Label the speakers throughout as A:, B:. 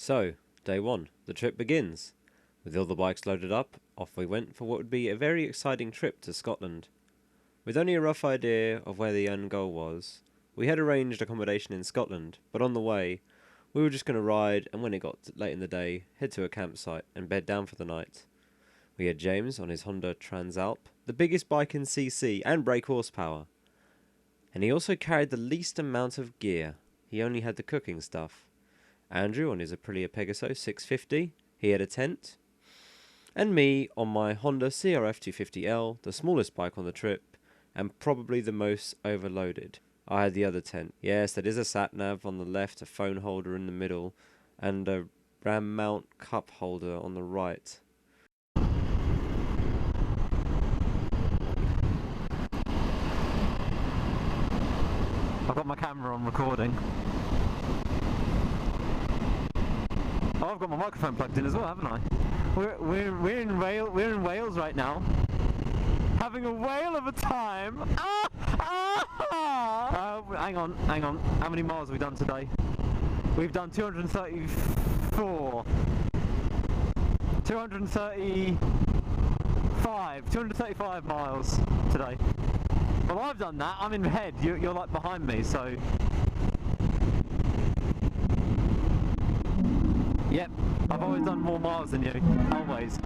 A: So, day one, the trip begins. With all the bikes loaded up, off we went for what would be a very exciting trip to Scotland. With only a rough idea of where the end goal was, we had arranged accommodation in Scotland, but on the way, we were just going to ride and when it got late in the day, head to a campsite and bed down for the night. We had James on his Honda Transalp, the biggest bike in CC and brake horsepower. And he also carried the least amount of gear. He only had the cooking stuff. Andrew on his Aprilia Pegiseo 650, he had a tent. And me on my Honda CRF 250L, the smallest bike on the trip, and probably the most overloaded. I had the other tent. Yes, that is a sat-nav on the left, a phone holder in the middle, and a ram mount cup holder on the right.
B: I've got my camera on recording. Oh, I've got my microphone plugged in as well, haven't I? We're in Wales right now, having a whale of a time. Hang on. How many miles have we done today? We've done 234. 235 miles today. Well, I've done that. I'm in head. You're like behind me, so. Yep, I've always done more miles than you. Always.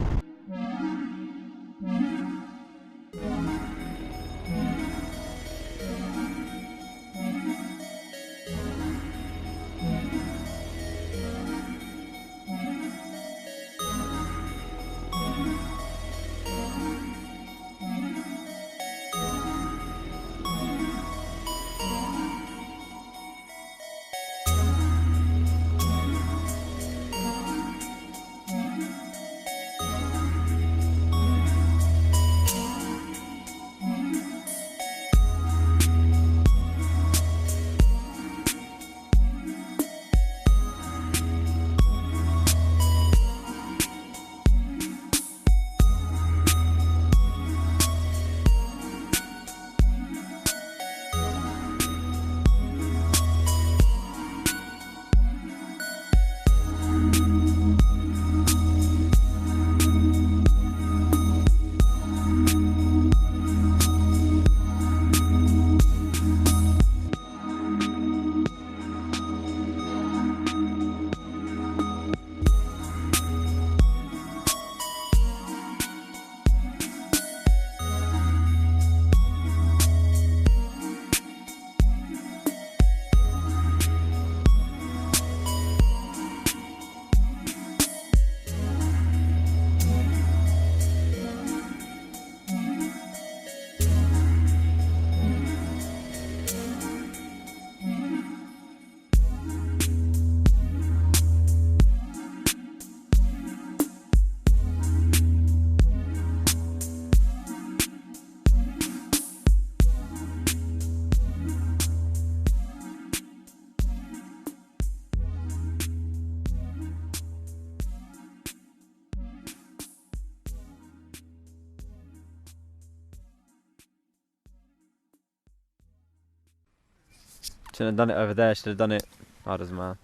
A: Shouldn't have done it over there, should have done it. Oh, it doesn't matter.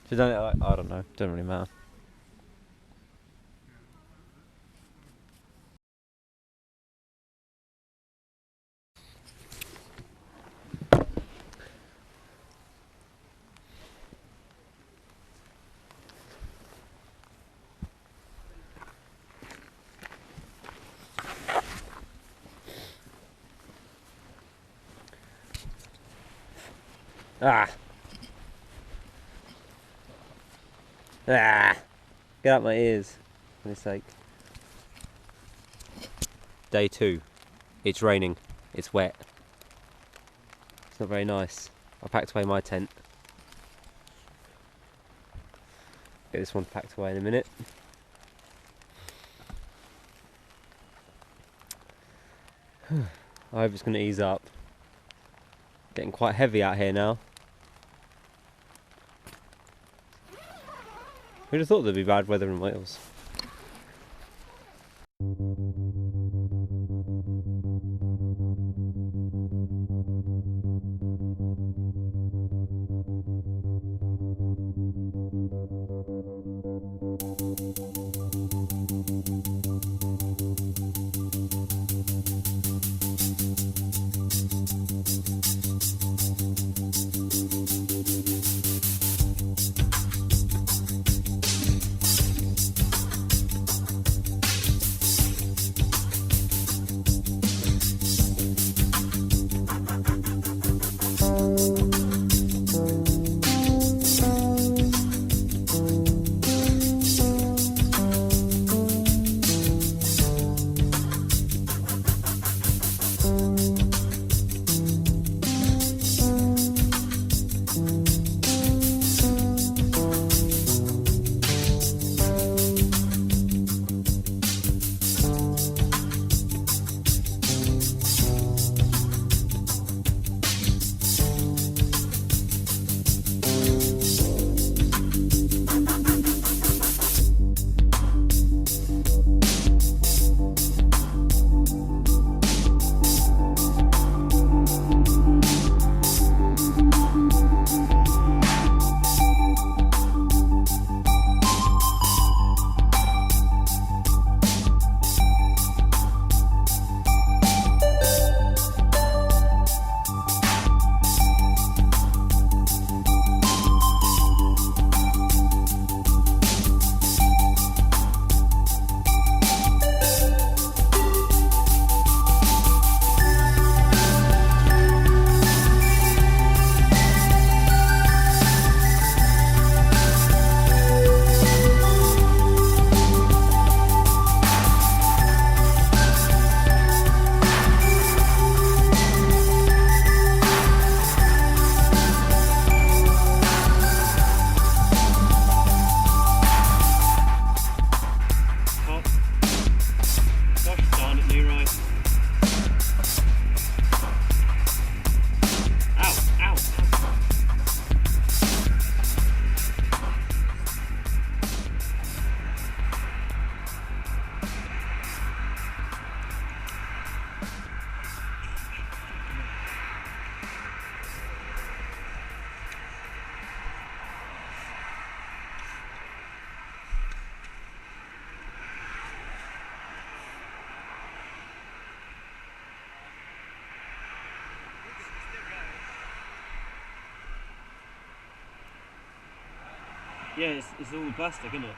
A: Should have done it like, I don't know, doesn't really matter. Ah! Ah! Get out my ears, for goodness sake. Day 2. It's raining. It's wet. It's not very nice. I packed away my tent. Get this one packed away in a minute. I hope it's going to ease up. Getting quite heavy out here now. Who'd have thought there'd be bad weather in Wales? Yeah, it's all plastic, isn't it?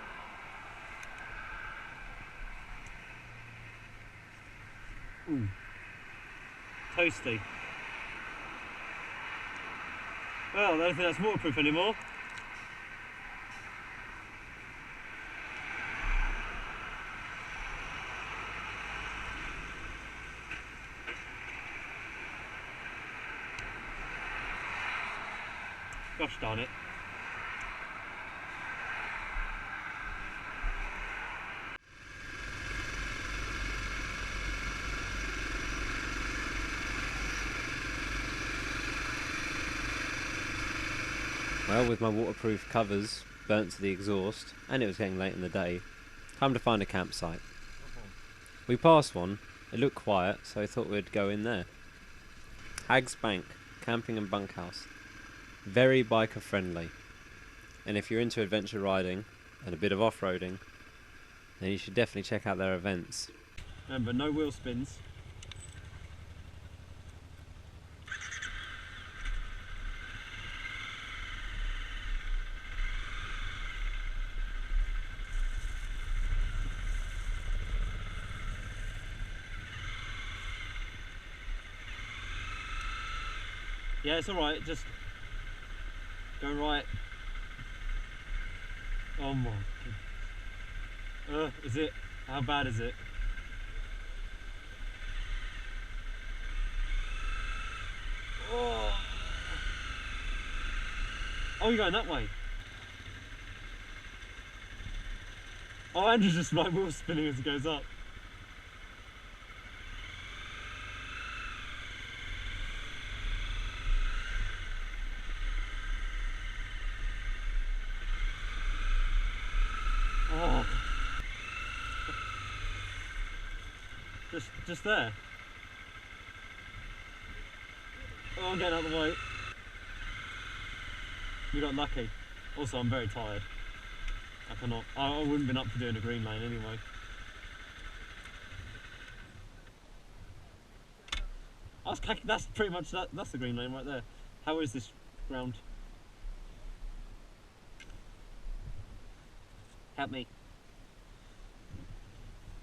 A: Ooh. Toasty. Well, I don't think that's waterproof anymore. Gosh darn it. Well, with my waterproof covers burnt to the exhaust, and it was getting late in the day, time to find a campsite. We passed one, it looked quiet, so I thought we'd go in there. Hags Bank, camping and bunkhouse. Very biker friendly. And if you're into adventure riding and a bit of off-roading, then you should definitely check out their events. Remember, no wheel spins. Yeah, it's alright, just go right. Oh my goodness. Is it? How bad is it? Oh, you're going that way. Oh, Andrew's just like wheel spinning as it goes up. Oh. Just there. Oh, I'm getting out of the way. We got lucky. Also, I'm very tired. I wouldn't have been up for doing a green lane anyway. That's pretty much that's the green lane right there. How is this ground? Help me.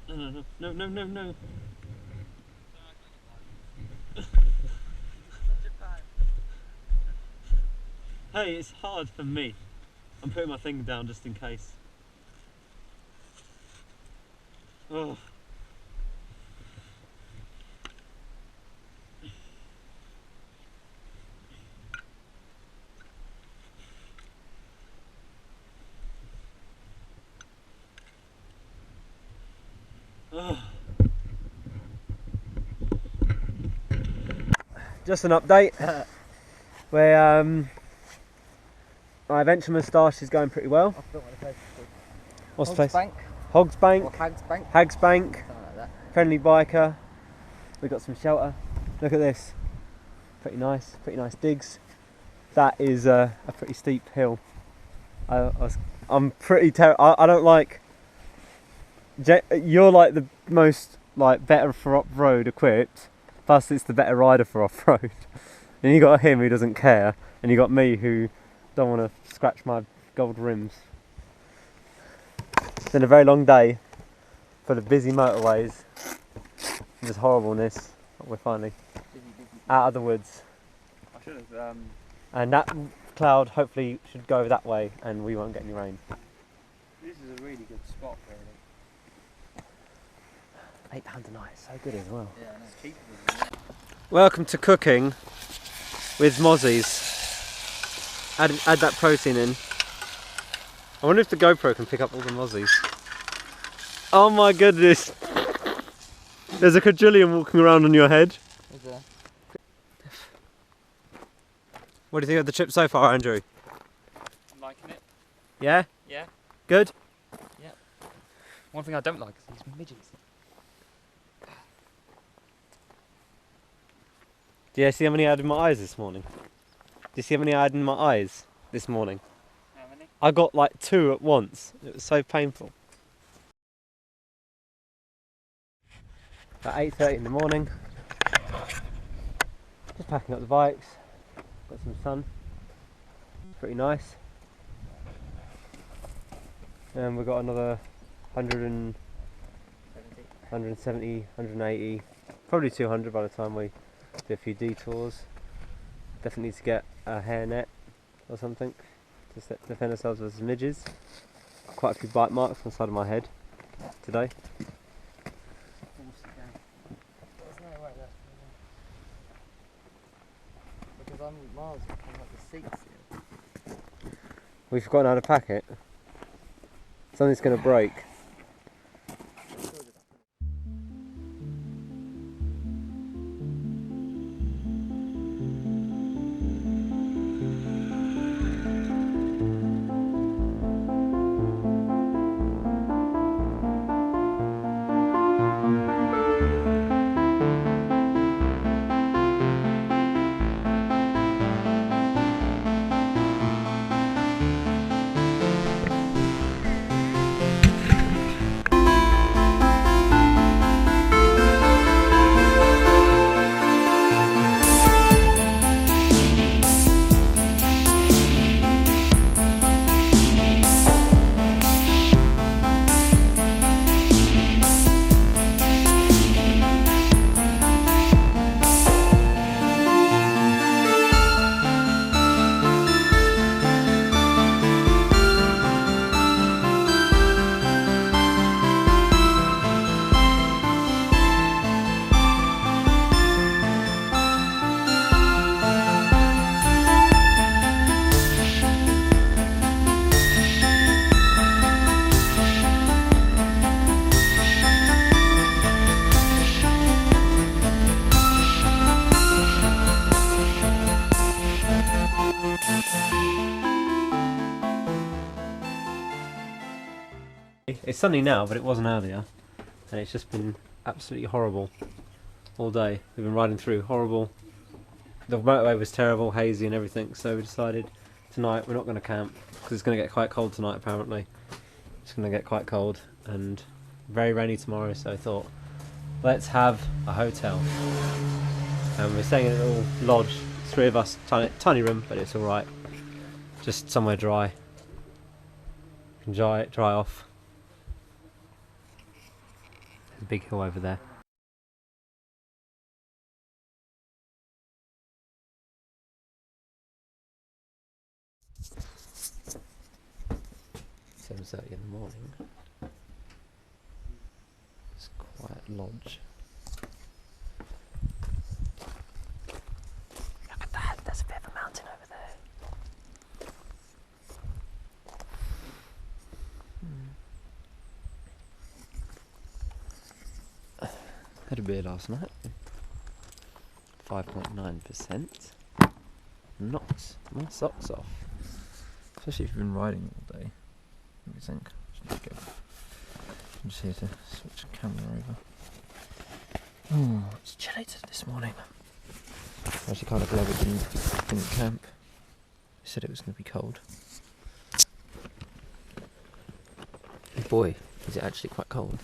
A: No. Hey, it's hard for me. I'm putting my thing down just in case. Oh. Just an update. Where my adventure moustache is going pretty well.
C: I forgot what the place is called.
A: What's the place?
C: Bank?
A: Hogs Bank.
C: Or Hags Bank?
A: Hags Bank.
C: Something like that.
A: Friendly biker. We got some shelter. Look at this. Pretty nice digs. That is a pretty steep hill. I'm pretty I don't like. You're like the most better for off-road equipped. Plus, it's the better rider for off-road. And you got him who doesn't care, and you got me who don't want to scratch my gold rims. It's been a very long day, full of busy motorways, and just horribleness. But we're finally out of the woods.
C: I should have.
A: And that cloud hopefully should go that way, and we won't get any rain.
C: This is a really good spot, really.
A: £8 a night, so good as well.
C: Yeah, and it's cheaper than that.
A: Welcome to cooking with mozzies. Add that protein in. I wonder if the GoPro can pick up all the mozzies. Oh my goodness! There's a quadrillion walking around on your head.
C: Is there?
A: What do you think of the trip so far, Andrew?
C: I'm liking it.
A: Yeah?
C: Yeah.
A: Good?
C: Yeah. One thing I don't like is these midgets.
A: Do you see how many I had in my eyes this morning? Do you see how many I had in my eyes this morning?
C: How many?
A: I got like 2 at once. It was so painful. About 8:30 in the morning. Just packing up the bikes. Got some sun. Pretty nice. And we've got another 170, 180, probably 200 by the time we do a few detours. Definitely need to get a hairnet or something to defend ourselves versus midges. Quite a few bite marks on the side of my head today.
C: There's no way that's because I'm miles from like the seats here.
A: We've forgotten how to pack it. Something's going to break. It's sunny now, but it wasn't earlier, and it's just been absolutely horrible all day. We've been riding through horrible. The motorway was terrible, hazy and everything, so we decided tonight we're not going to camp because it's going to get quite cold tonight apparently. It's going to get quite cold and very rainy tomorrow, so I thought let's have a hotel. And we're staying in a little lodge, 3 of us, tiny room, but it's alright. Just somewhere dry. Can dry off. There's a big hill over there. It's 7:30 in the morning. It's a quiet lodge. Look at that, there's a bit of a mountain over there. Had a beer last night. 5.9%. Knocked my socks off.
B: Especially if you've been riding all day. What do you think? I'm just here to switch the camera over. Oh, it's chilly this morning. I'm actually kind of glad we didn't camp. They said it was going to be cold. Boy, is it actually quite cold.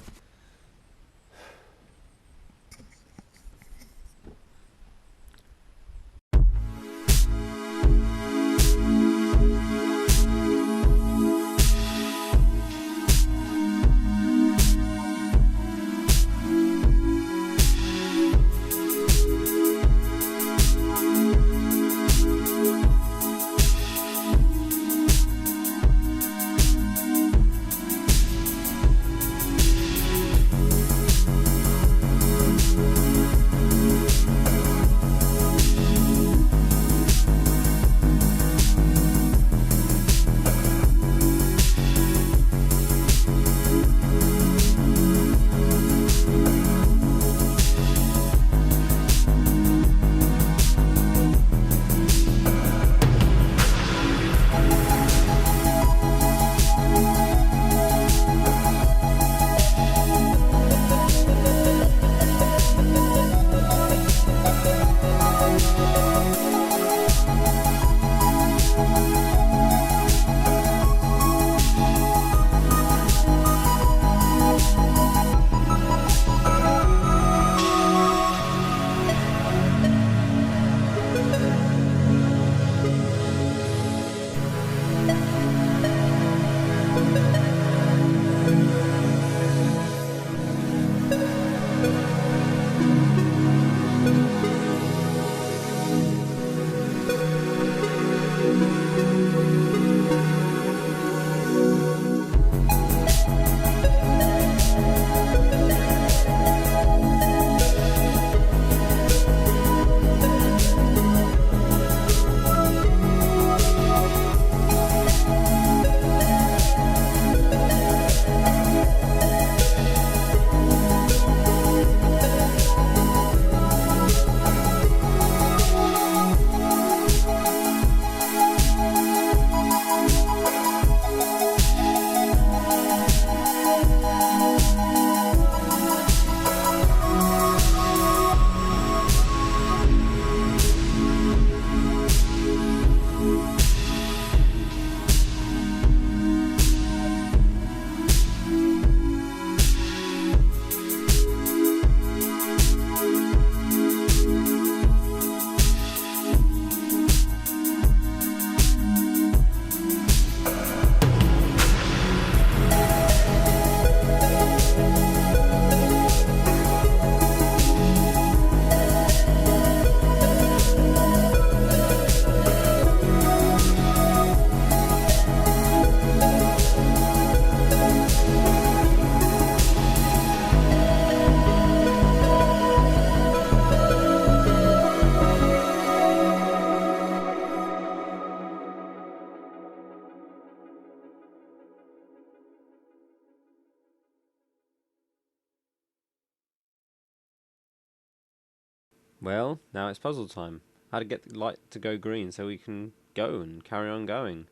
A: Well, now it's puzzle time. How to get the light to go green so we can go and carry on going.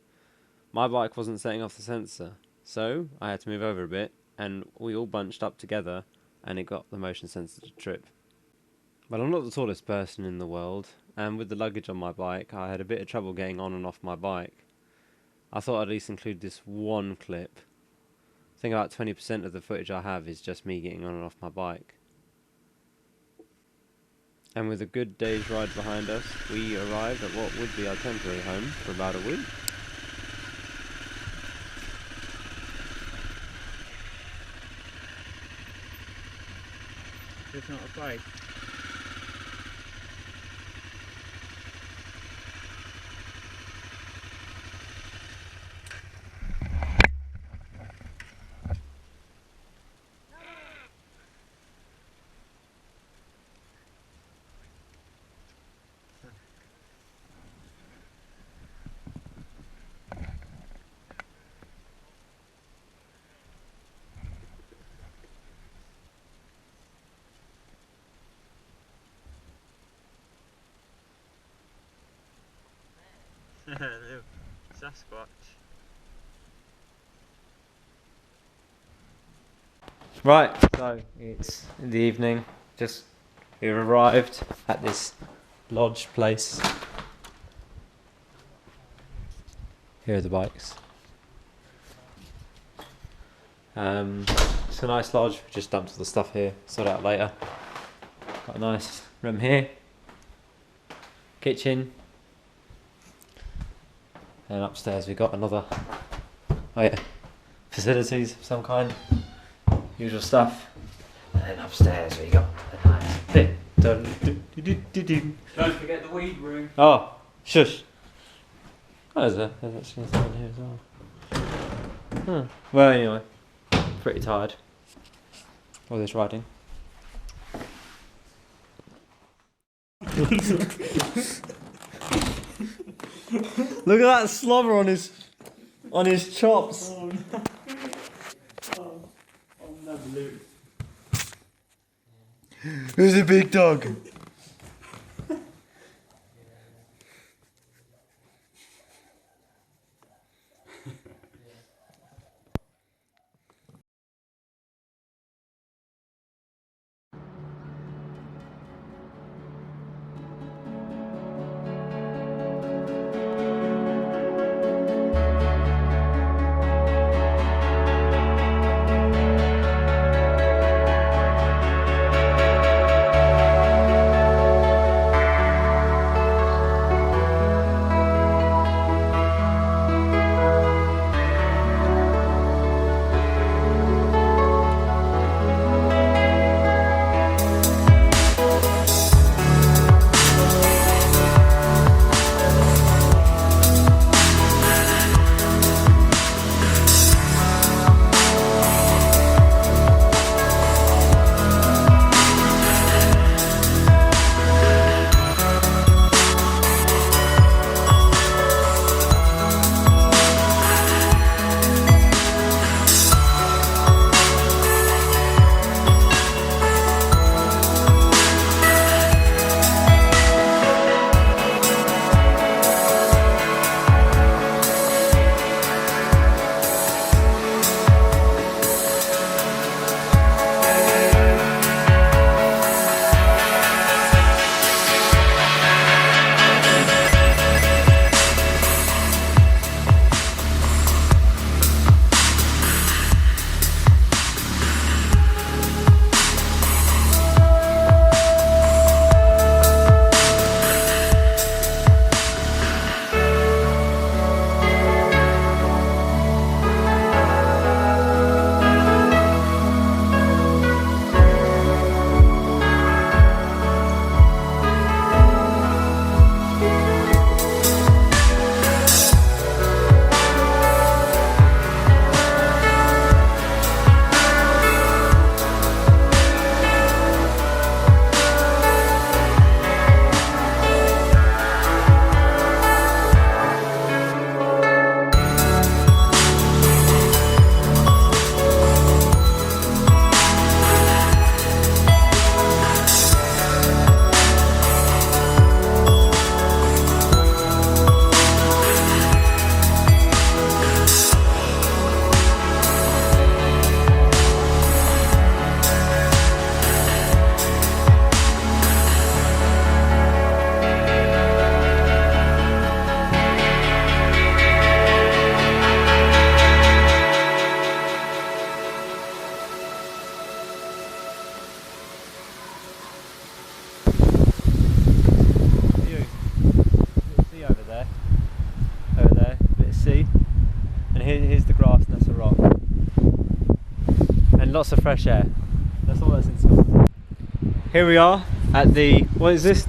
A: My bike wasn't setting off the sensor, so I had to move over a bit, and we all bunched up together, and it got the motion sensor to trip. Well, I'm not the tallest person in the world, and with the luggage on my bike, I had a bit of trouble getting on and off my bike. I thought I'd at least include this one clip. I think about 20% of the footage I have is just me getting on and off my bike. And with a good day's ride behind us, we arrived at what would be our temporary home for about a week.
C: It's not a bike. No, Sasquatch.
A: Right, so it's in the evening. We've arrived at this lodge place. Here are the bikes. It's a nice lodge. We just dumped all the stuff here. Sort it out later. Got a nice room here. Kitchen. And upstairs we got another facilities of some kind. Usual stuff. And then upstairs we got a nice bit.
C: Don't forget the weed room.
A: Oh, shush. Oh, there's actually something here as well. Huh. Well, anyway, pretty tired. All this riding. Look at that slobber on his chops.
C: Oh no. Oh, I'll never lose.
A: Who's a big dog?
B: is the grass and that's a rock. And lots of fresh air. That's all that's in Scotland. Here we are at the, what is this,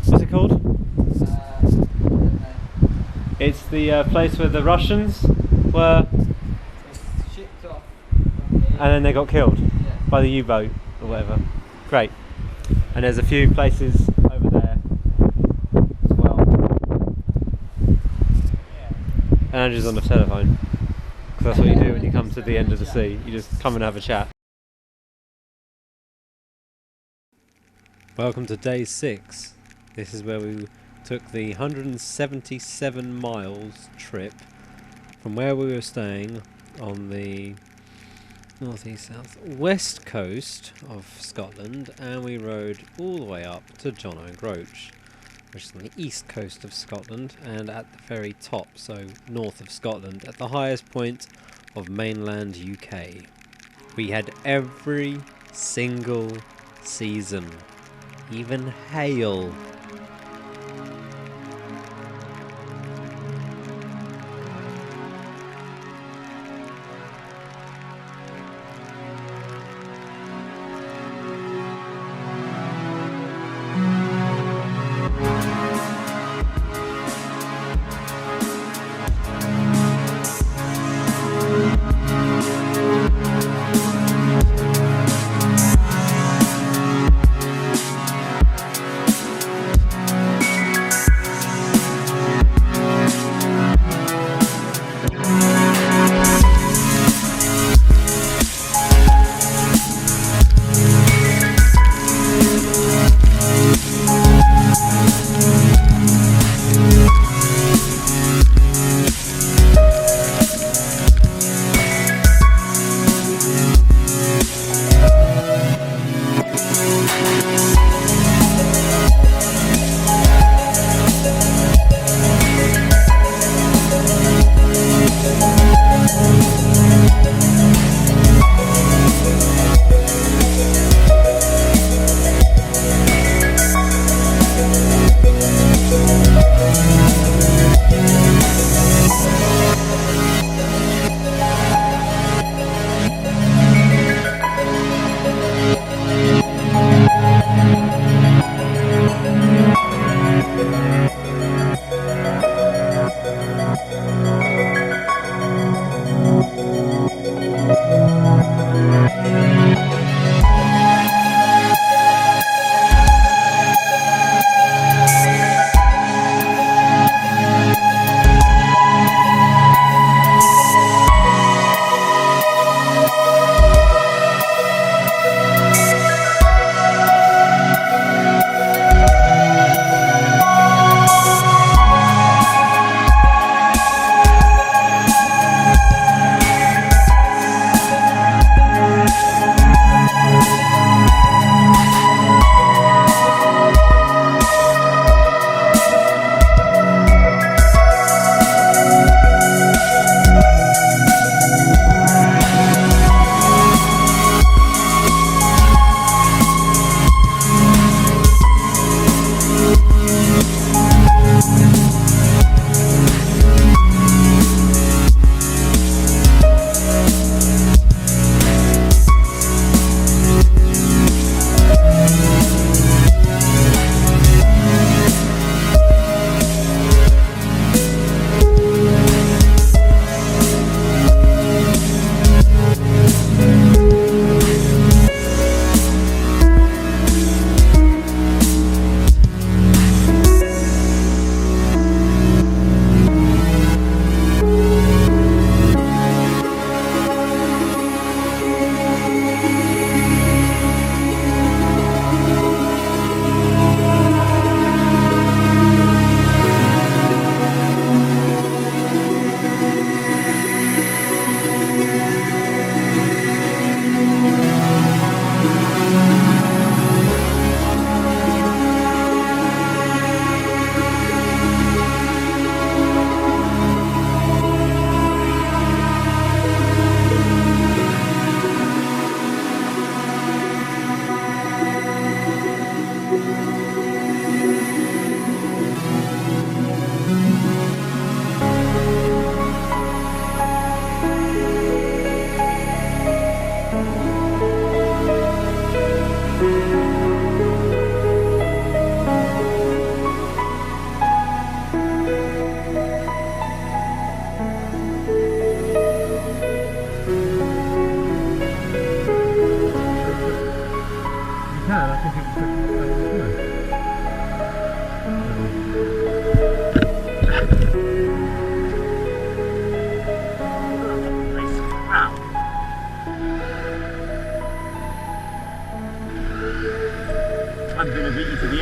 B: what's it called? It's the place where the Russians were,
C: Shipped off.
B: and then they got killed by the U-boat or whatever. Great. And there's a few places over there as well. And Andrew's on the telephone, because that's what you do when you come to the end of the sea. You just come and have a chat.
A: Welcome to day 6. This is where we took the 177 miles trip from where we were staying on the south west coast of Scotland, and we rode all the way up to John O'Groats, which is on the east coast of Scotland and at the very top, so north of Scotland, at the highest point of mainland UK. We had every single season, even hail.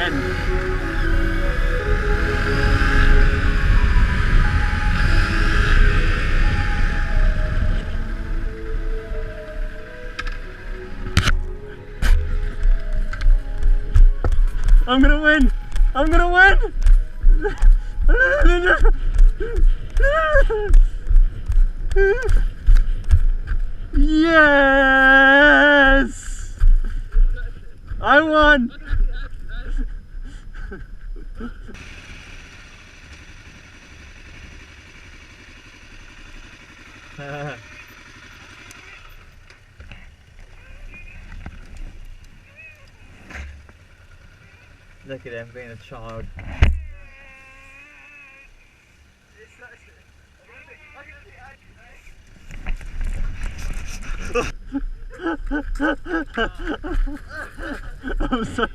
B: I'm gonna win! I'm gonna win! Yes! I won! Look at him being a child. I'm sorry.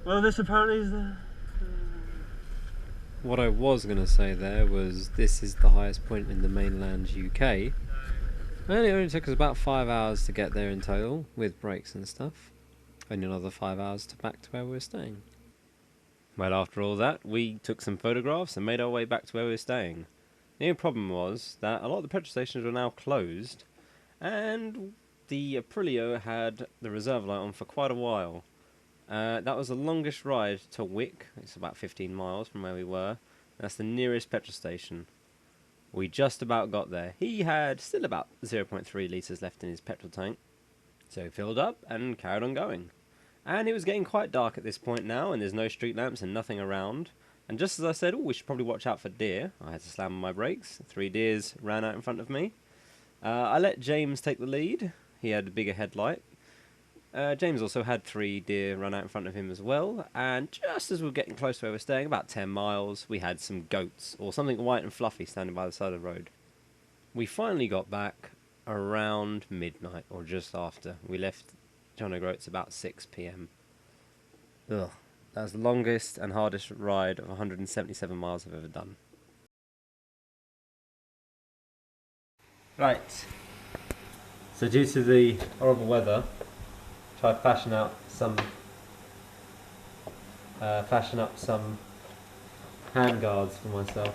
B: Well, this apparently is the...
A: What I was going to say there was this is the highest point in the mainland UK. And it only took us about 5 hours to get there in total, with breaks and stuff. And another 5 hours to back to where we were staying. Well, after all that, we took some photographs and made our way back to where we were staying. The only problem was that a lot of the petrol stations were now closed, and the Aprilio had the reserve light on for quite a while. That was the longest ride to Wick. It's about 15 miles from where we were. That's the nearest petrol station. We just about got there. He had still about 0.3 litres left in his petrol tank. So he filled up and carried on going. And it was getting quite dark at this point now, and there's no street lamps and nothing around. And just as I said, oh, we should probably watch out for deer, I had to slam on my brakes. 3 deers ran out in front of me. I let James take the lead. He had a bigger headlight. James also had 3 deer run out in front of him as well, and just as we were getting close to where we were staying, about 10 miles, we had some goats, or something white and fluffy, standing by the side of the road. We finally got back around midnight, or just after. We left John O'Groats about 6 PM. Ugh, that was the longest and hardest ride of 177 miles I've ever done. Right, so due to the horrible weather, try to fashion up some hand guards for myself.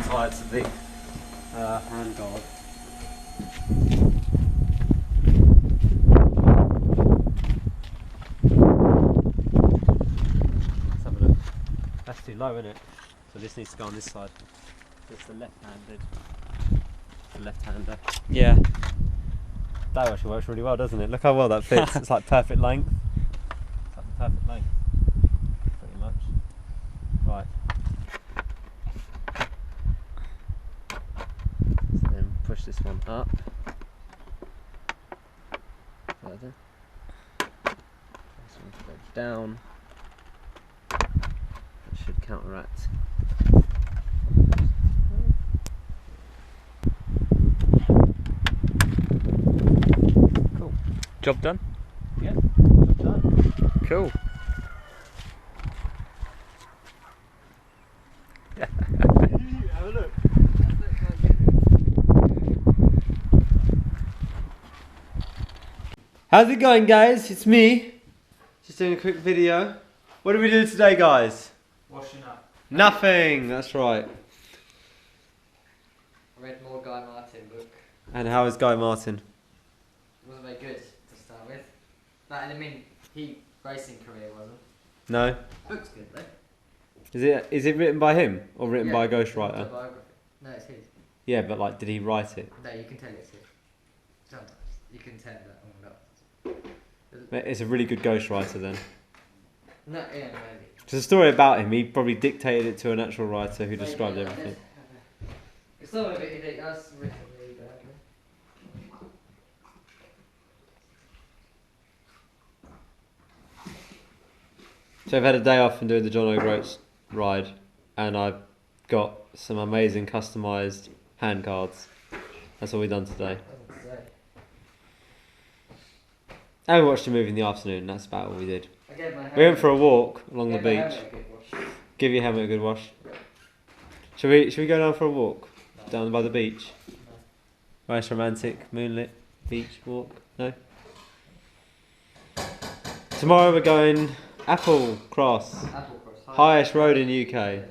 A: Oh, it's a big hand guard. Let's have a look. That's too low, isn't it? So this needs to go on this side. It's the left-handed. Left-hander.
C: Yeah.
A: That actually works really well, doesn't it? Look how well that fits. It's like perfect length. It's like the perfect length, pretty much. Right. So then push this one up. Further. This one goes down. That should counteract.
C: Job done?
A: Yeah, job done.
C: Cool.
A: Have a look. How's it going, guys? It's me. Just doing a quick video. What did we do today, guys?
C: Washing up.
A: Nothing. That's right.
D: I read more Guy Martin book.
A: And how is Guy Martin?
D: It wasn't very good to start with. Like, I mean, he racing career wasn't.
A: No.
D: Book's good though.
A: Is it written by him or written by a ghostwriter?
D: Autobiography. No, it's his.
A: Yeah, but like, did he write it?
D: No, you can tell it's his. Sometimes you can tell that all up.
A: It's a really good ghostwriter then.
D: No, yeah, maybe.
A: There's a story about him. He probably dictated it to a natural writer who described
D: Maybe,
A: everything.
D: It's not a bit. It was written really badly.
A: So I've had a day off and doing the John O'Groats ride, and I've got some amazing customised hand cards. That's all we've done today. And we watched a movie in the afternoon. That's about all we did. We went for a walk along the beach. Give your helmet a good wash. Should we go down for a walk down by the beach? Nice romantic moonlit beach walk. No. Tomorrow we're going Applecross, highest road in the UK.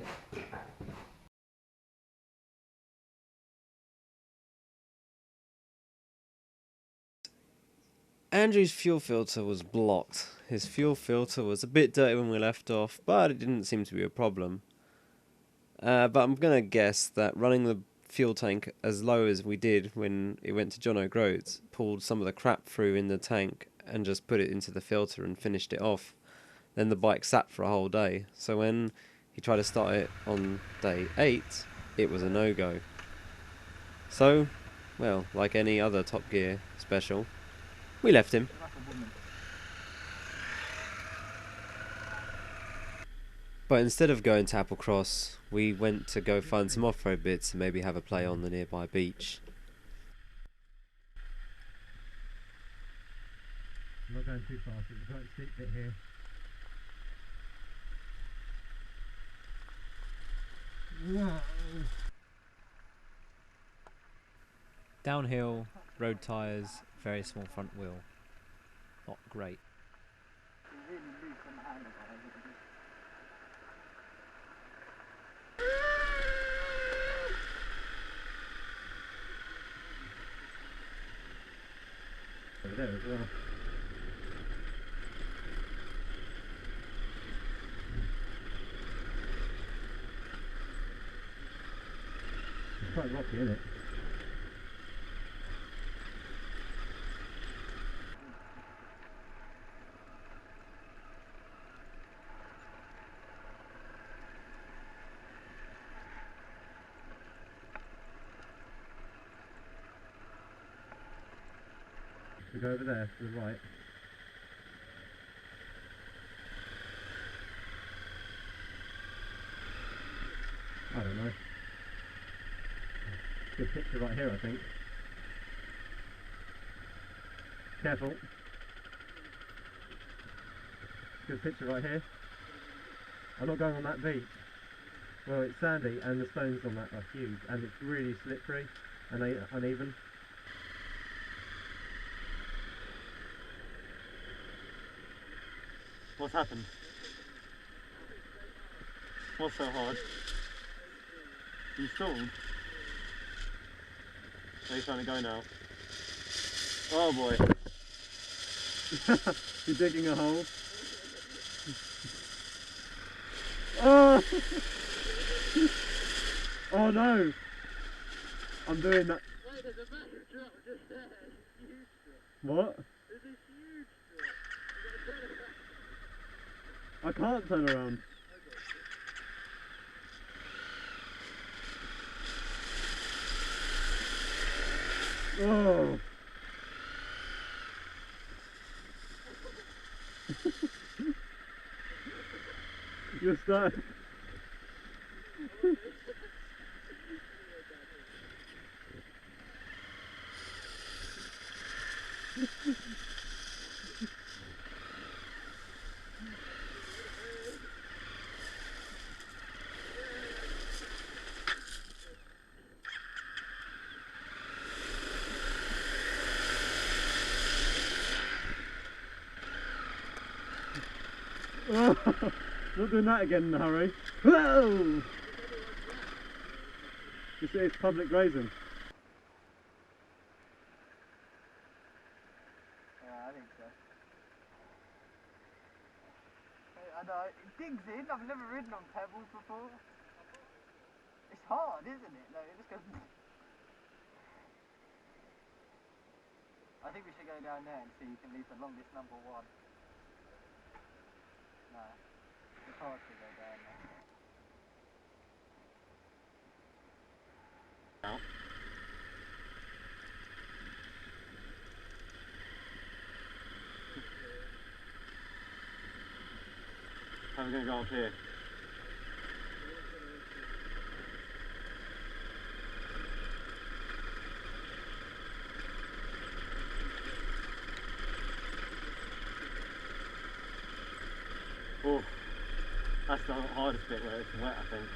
A: Andrew's fuel filter was blocked. His fuel filter was a bit dirty when we left off, but it didn't seem to be a problem. But I'm going to guess that running the fuel tank as low as we did when it went to John O'Groats pulled some of the crap through in the tank and just put it into the filter and finished it off. Then the bike sat for a whole day. So when he tried to start it on day 8, it was a no-go. So, well, like any other Top Gear special, we left him. But instead of going to Applecross, we went to go find some off-road bits and maybe have a play on the nearby beach.
B: I'm not going too fast, it's a quite steep bit here. Whoa.
E: Downhill, road tyres, very small front wheel. Not great.
B: Over there as well. It's quite rocky, isn't it? We go over there to the right. I don't know. Good picture right here, I think. Careful. Good picture right here. I'm not going on that beach. Well, it's sandy and the stones on that are huge and it's really slippery and uneven. What's happened? What's so hard? You stalled? Where are you trying to go now? Oh boy. You're digging a hole. Oh! Oh no! I'm doing that.
F: Wait, there's a massive drop just there. It's a huge drop.
B: What?
F: There's a huge drop. You've got to turn around.
B: I can't turn around. Oh! You're stuck. Oh, not doing that again in a hurry. Whoa! You see, it's public grazing.
F: Yeah, I think so. I know, it digs in. I've never ridden on pebbles before. It's hard, isn't it? No, it just goes. I think we should go down there and see who can leave the longest number 1. No, it's hard to go down there.
B: Out. How are we going to go up here? Oh, that's the hardest bit where it's wet, I think.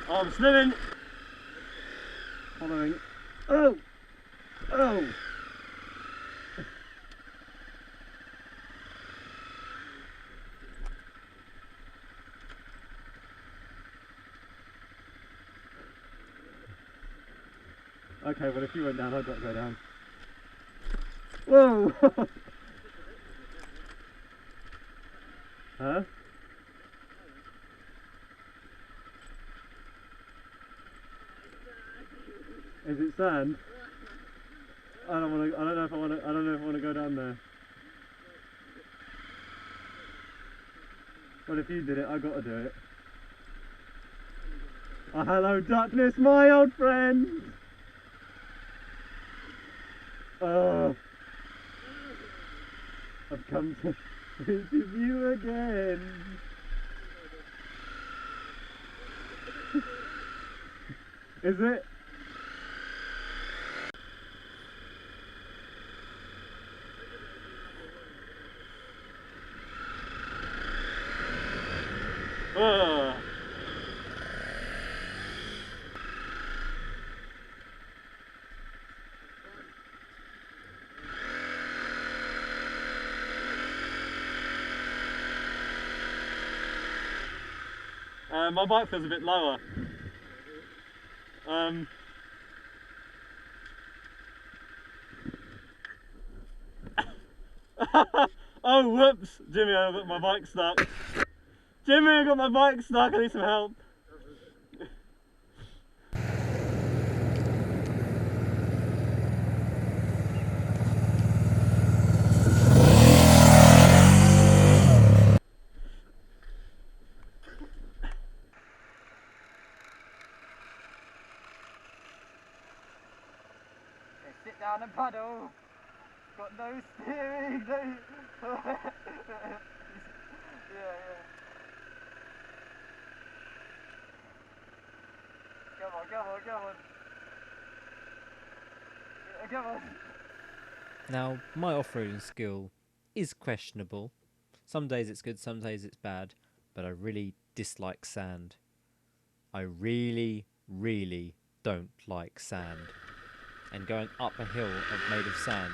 B: Oh, I'm slipping! Following. Oh! Oh! Okay, well if you went down, I've got to go down. Whoa! Huh? Is it sand? I don't want to. I don't know if I want to. I don't know if I want to go down there. Well, if you did it, I got to do it. Oh, hello, darkness, my old friend. Oh, I've come to visit you again. Is it? Oh. My bike feels a bit lower. Oh, whoops! Jimmy, I got my bike stuck. Jimmy, I got my bike stuck. I need some help.
F: Sit down and paddle. Got no steering. No. Yeah, yeah. Come on, come on, come on. Yeah, come on.
E: Now, my off-roading skill is questionable. Some days it's good, some days it's bad, but I really dislike sand. I really, really don't like sand. And going up a hill made of sand.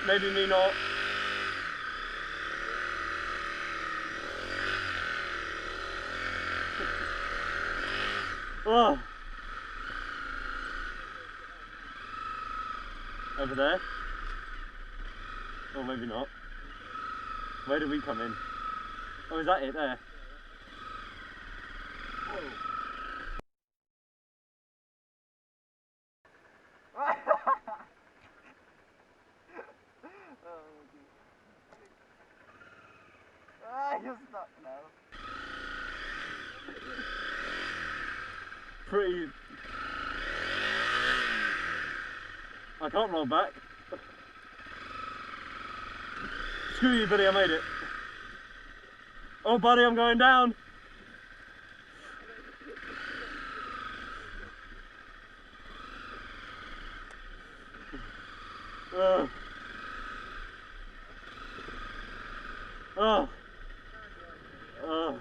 B: Maybe me not. Oh. Over there? Or maybe not. Where did we come in? Oh, is that it there?
F: You're stuck now.
B: Pretty. I can't roll back. Screw you, buddy, I made it. Oh, buddy, I'm going down. Oh. Oh. Oh.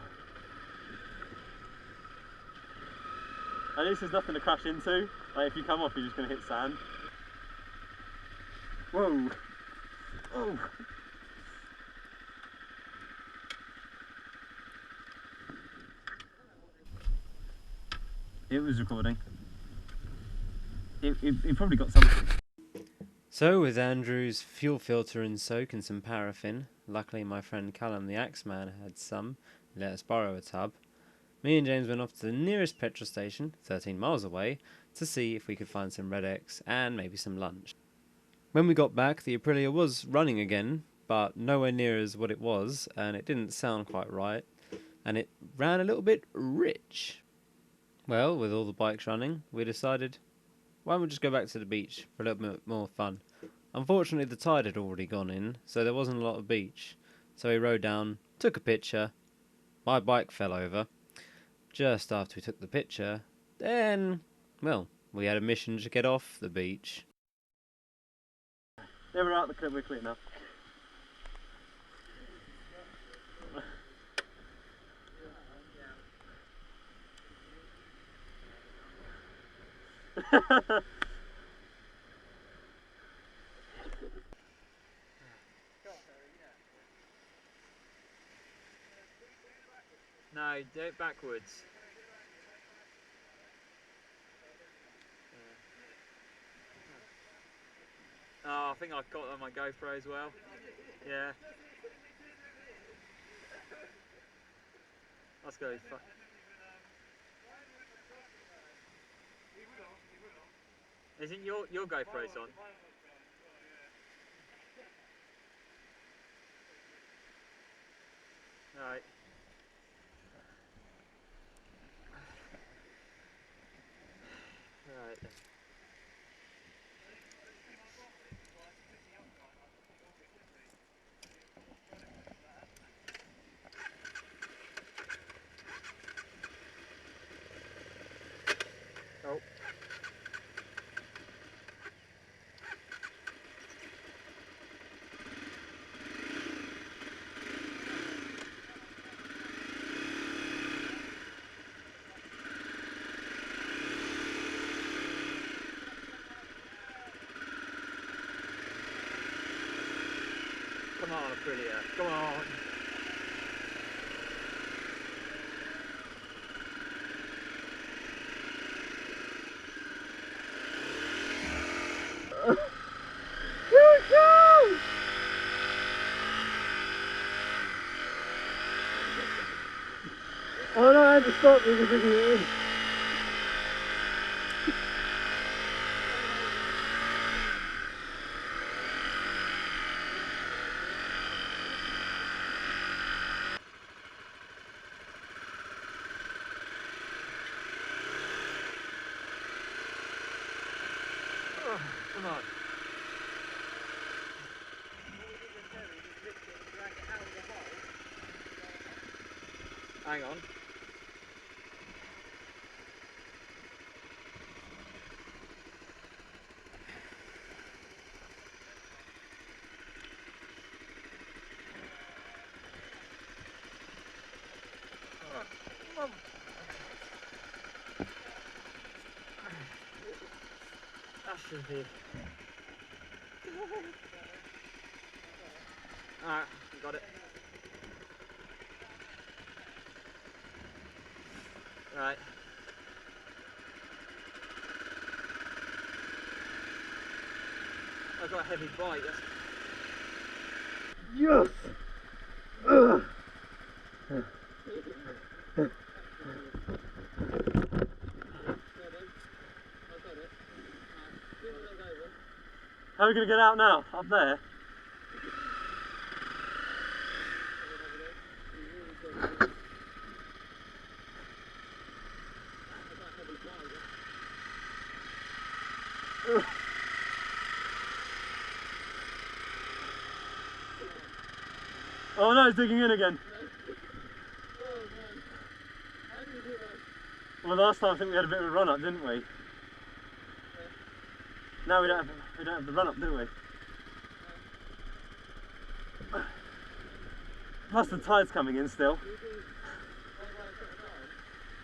B: At least there's nothing to crash into. Like if you come off, you're just going to hit sand. Whoa. Oh. It was recording. It probably got something.
A: So, with Andrew's fuel filter and soak and some paraffin, luckily my friend Callum the Axeman had some, let us borrow a tub, me and James went off to the nearest petrol station, 13 miles away, to see if we could find some Red X and maybe some lunch. When we got back, the Aprilia was running again, but nowhere near as what it was, and it didn't sound quite right, and it ran a little bit rich.
E: Well, with all the bikes running, we decided, why don't we just go back to the beach for a little bit more fun? Unfortunately, the tide had already gone in, so there wasn't a lot of beach. So we rode down, took a picture. My bike fell over. Just after we took the picture, then, well, we had a mission to get off the beach.
B: They were out the clip, we're clear now.
C: No, do it backwards. Oh, I think I've got that on my GoPro as well. Yeah. That's gonna be fun. Isn't your GoPro's on? Right. Right then. Oh. Come on, Aprilia. Come on.
B: Oh no, I had to stop because it was
C: Come on. Hang on. That should be. Alright, got it. Right. I've got a heavy bike. That's...
B: yes! How are we going to get out now? Up there? Oh no, it's digging in again. Well, last time I think we had a bit of a run up, didn't we? Now we don't have the run up, do we? Plus the tide's coming in still.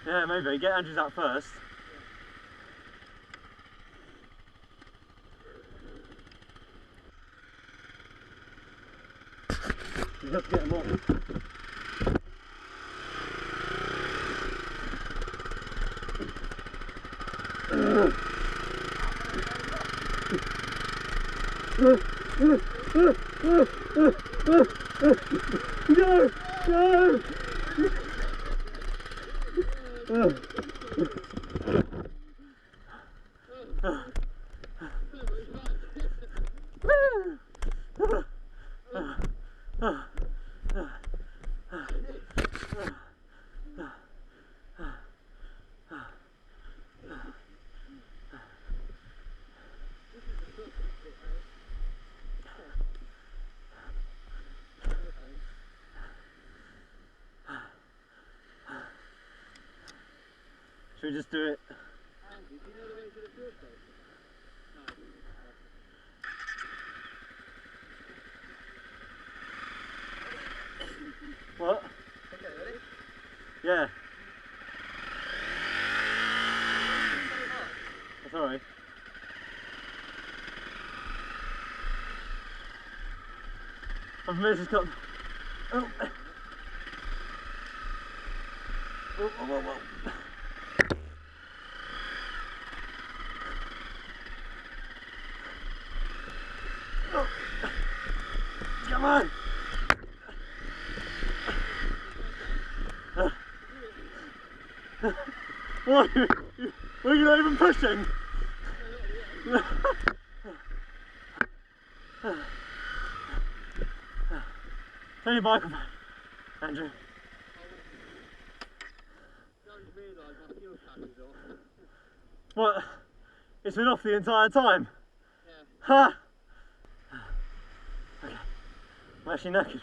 B: Yeah, maybe. Get Andrews out first. You have to get them off. No! No! Should we just do it? What?
F: Okay, ready?
B: Yeah. That's alright. I've just got. Oh. Whoa, whoa, whoa, whoa. Oh. Come on! What? Well, you're not even pushing! Turn your bike off, Andrew. What? It's been off the entire time? Yeah. Ha! Okay. I'm actually knackered.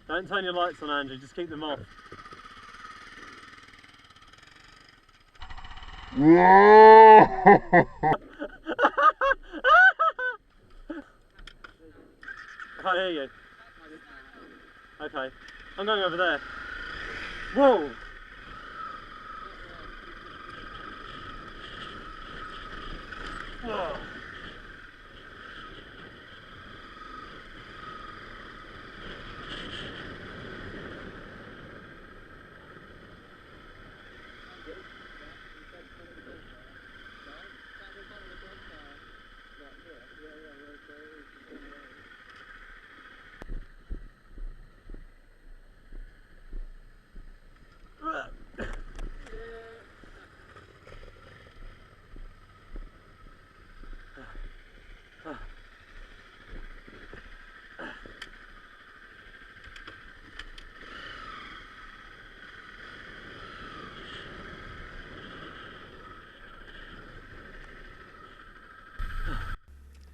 B: Don't turn your lights on, Andrew, just keep them off. I can't hear you. Okay, I'm going over there. Whoa! Whoa!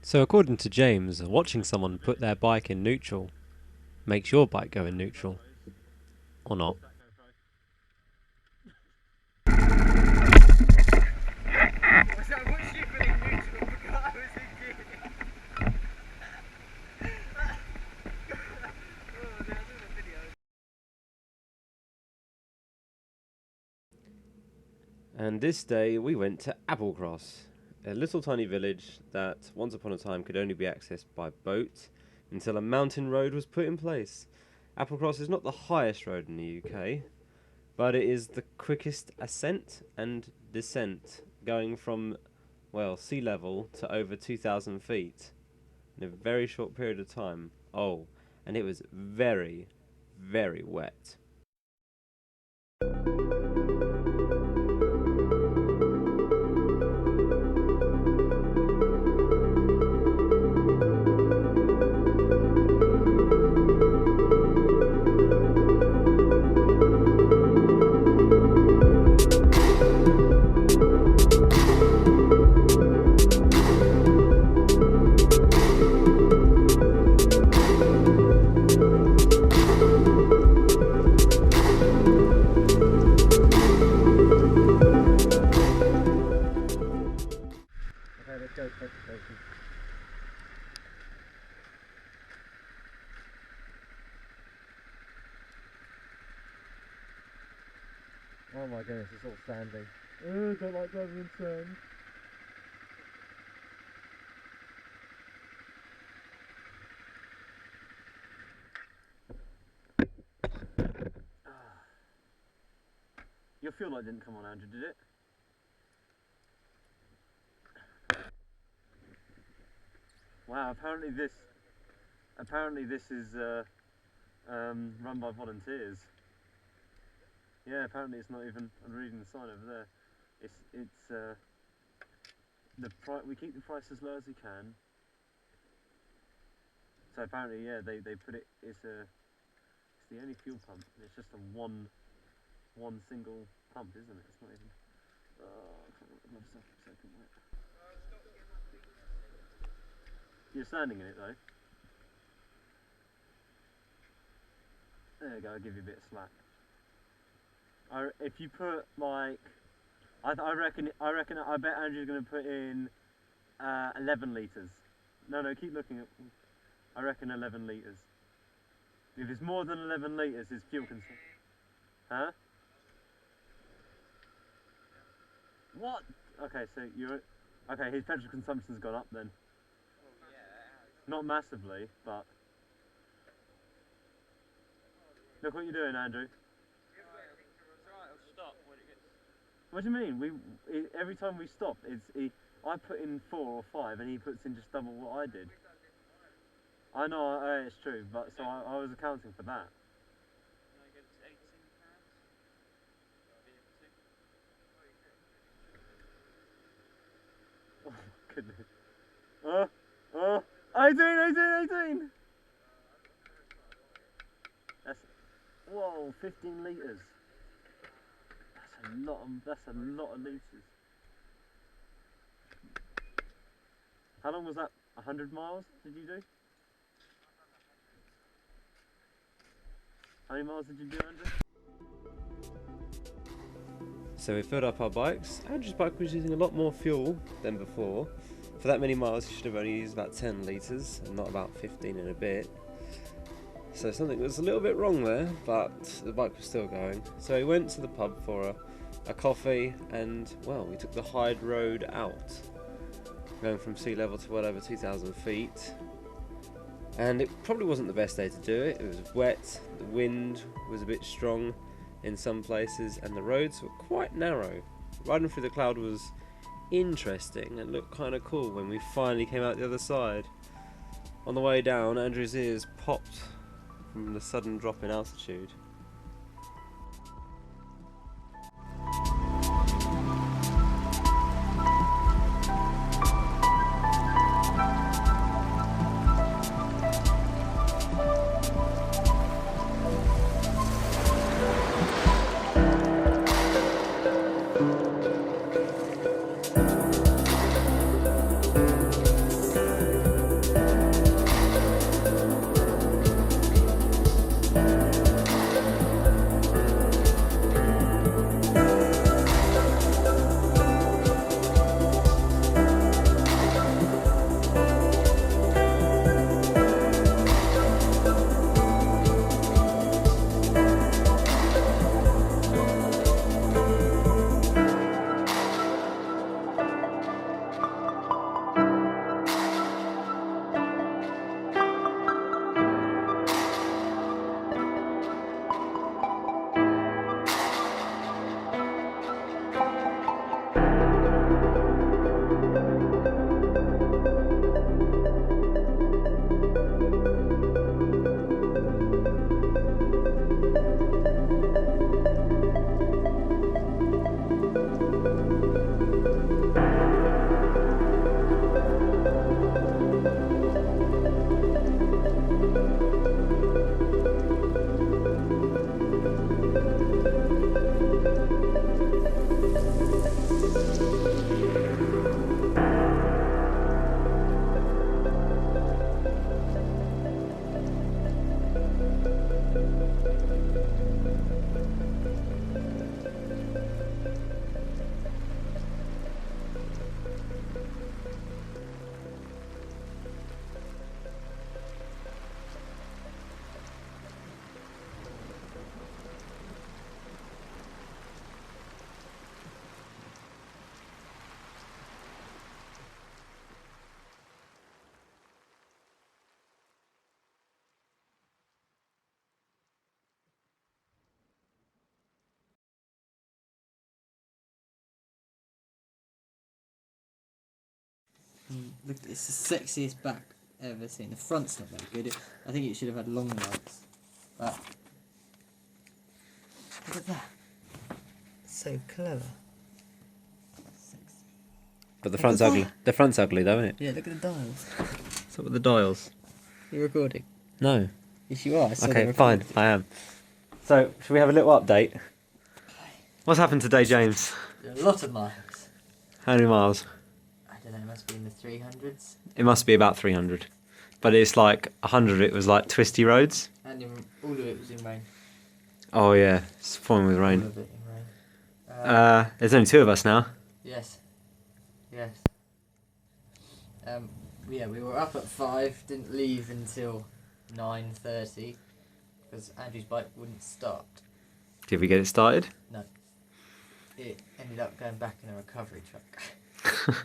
A: So according to James, watching someone put their bike in neutral makes your bike go in neutral. Or not.
F: Was that what you put in neutral? I was in gear. Oh, there's a video.
A: And this day we went to Applecross, a little tiny village that once upon a time could only be accessed by boat until a mountain road was put in place. Applecross is not the highest road in the UK, but it is the quickest ascent and descent, going from, well, sea level to over 2,000 feet in a very short period of time. Oh, and it was very, very wet.
B: Okay, let's go, take the station. Oh my goodness, it's all sandy. Oh, don't like driving in sand. Your fuel light didn't come on, Andrew, did it? Wow, apparently this is run by volunteers. Yeah, apparently it's not even. I'm reading the sign over there. It's we keep the price as low as we can. So apparently, yeah, they put it. It's the only fuel pump. It's just a one single pump, isn't it? It's not even. Oh, I can't remember the gloves up. It's soaking wet. You're standing in it though. There you go. I'll give you a bit of slack. If you put like, I reckon. I bet Andrew's going to put in 11 litres. No, keep looking at. I reckon 11 litres. If it's more than 11 litres, it's fuel consumption. Huh? What? Okay, so you're. Okay, his petrol consumption's gone up then. Not massively, but. Look what you're doing, Andrew. What do you mean? Every time we stop, I put in 4 or 5, and he puts in just double what I did. I know, it's true, but so I was accounting for that. Oh my goodness. 18! Whoa, 15 litres. That's a lot of litres. How long was that? 100 miles did you do? How many miles did you do, Andrew?
A: So we filled up our bikes. Andrew's bike was using a lot more fuel than before. For that many miles, he should have only used about 10 litres and not about 15 and a bit. So something was a little bit wrong there, but the bike was still going. So we went to the pub for a coffee, and well, we took the Hyde Road out, going from sea level to well over 2,000 feet. And it probably wasn't the best day to do it. It was wet, the wind was a bit strong in some places, and the roads were quite narrow. Riding through the cloud was interesting and looked kind of cool when we finally came out the other side. On the way down, Andrew's ears popped from the sudden drop in altitude.
D: Look, it's the sexiest back I've ever seen. The front's not very good. I think it should have had long legs. But look at that.
B: So clever.
A: But the front's ugly. The front's ugly though, isn't it?
B: Yeah, look at the dials.
A: What's up with the dials?
B: You're recording.
A: No.
B: Yes, you are. I saw
A: Okay,
B: them
A: fine.
B: recording.
A: I am. So, should we have a little update? What's happened today, James?
B: A lot of miles.
A: How many miles?
B: I don't know, it must be in the 300s.
A: It must be about 300. But it's like 100 it was like twisty roads.
B: And all of it was in rain.
A: Oh yeah, it's falling with
B: All
A: rain.
B: of it in rain.
A: There's only 2 of us now.
B: Yes. Yes. Yeah, we were up at 5, didn't leave until 9:30 because Andrew's bike wouldn't start.
A: Did we get it started?
B: It ended up going back in a recovery truck.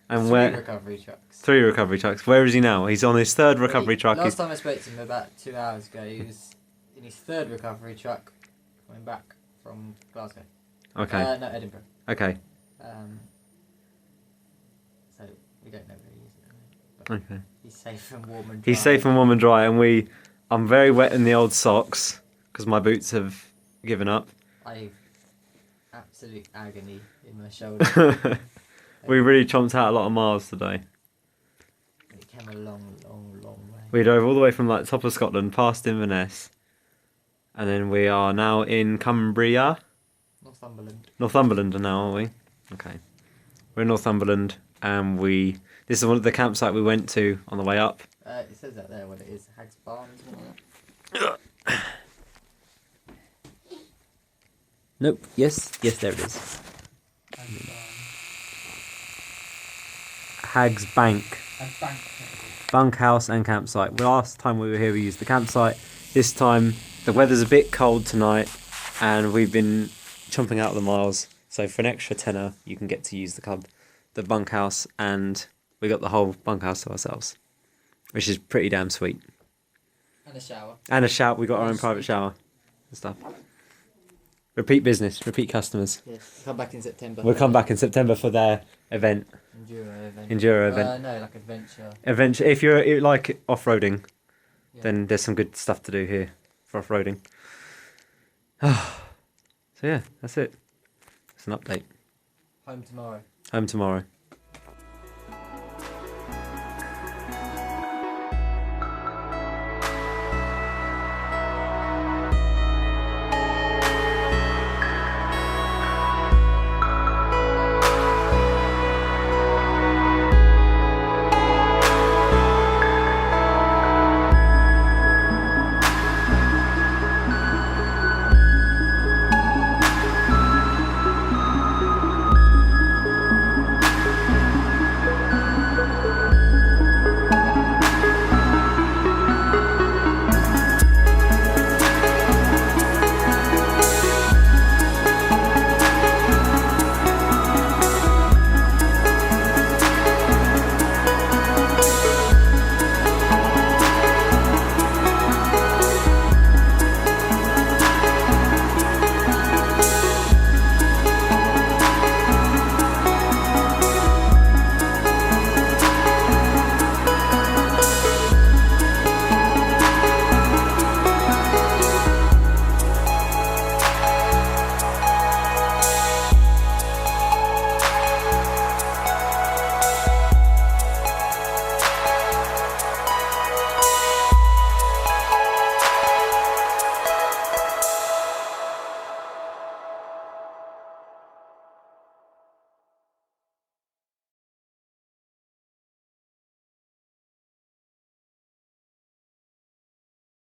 A: And
B: 3
A: where?
B: recovery trucks.
A: 3 recovery trucks. Where is he now? He's on his 3rd recovery truck.
B: Last time I spoke to him about 2 hours ago, he was in his 3rd recovery truck coming back from Glasgow.
A: Okay.
B: No, Edinburgh.
A: Okay.
B: So we don't know where he is at the moment, but
A: Okay.
B: he's safe and warm and dry.
A: He's safe and warm and dry, and I'm very wet in the old socks because my boots have given up.
B: I've absolute agony in my shoulder.
A: We really chomped out a lot of miles today.
B: It came a long, long, long way.
A: We drove all the way from like top of Scotland past Inverness, and then we are now in Cumbria. Northumberland now, aren't we? Okay. We're in Northumberland, and this is one of the campsite we went to on the way up.
B: It says that there what it is. Hags Barn.
A: Nope. Yes, there it is. Hags Bank. Bunkhouse and campsite. Last time we were here we used the campsite. This time the weather's a bit cold tonight and we've been chomping out the miles. So for an extra tenner you can get to use the bunkhouse, and we got the whole bunkhouse to ourselves, which is pretty damn sweet.
B: And a shower.
A: And a shower. We got our own private shower and stuff. Repeat business, repeat customers.
B: Yes. Come back in September.
A: We'll come back in September for their event. Enduro event.
B: No, like adventure.
A: Adventure. If you like off-roading,
B: Yeah.
A: then there's some good stuff to do here for off-roading. So yeah, that's it. It's an update.
B: Home tomorrow.
A: Home tomorrow.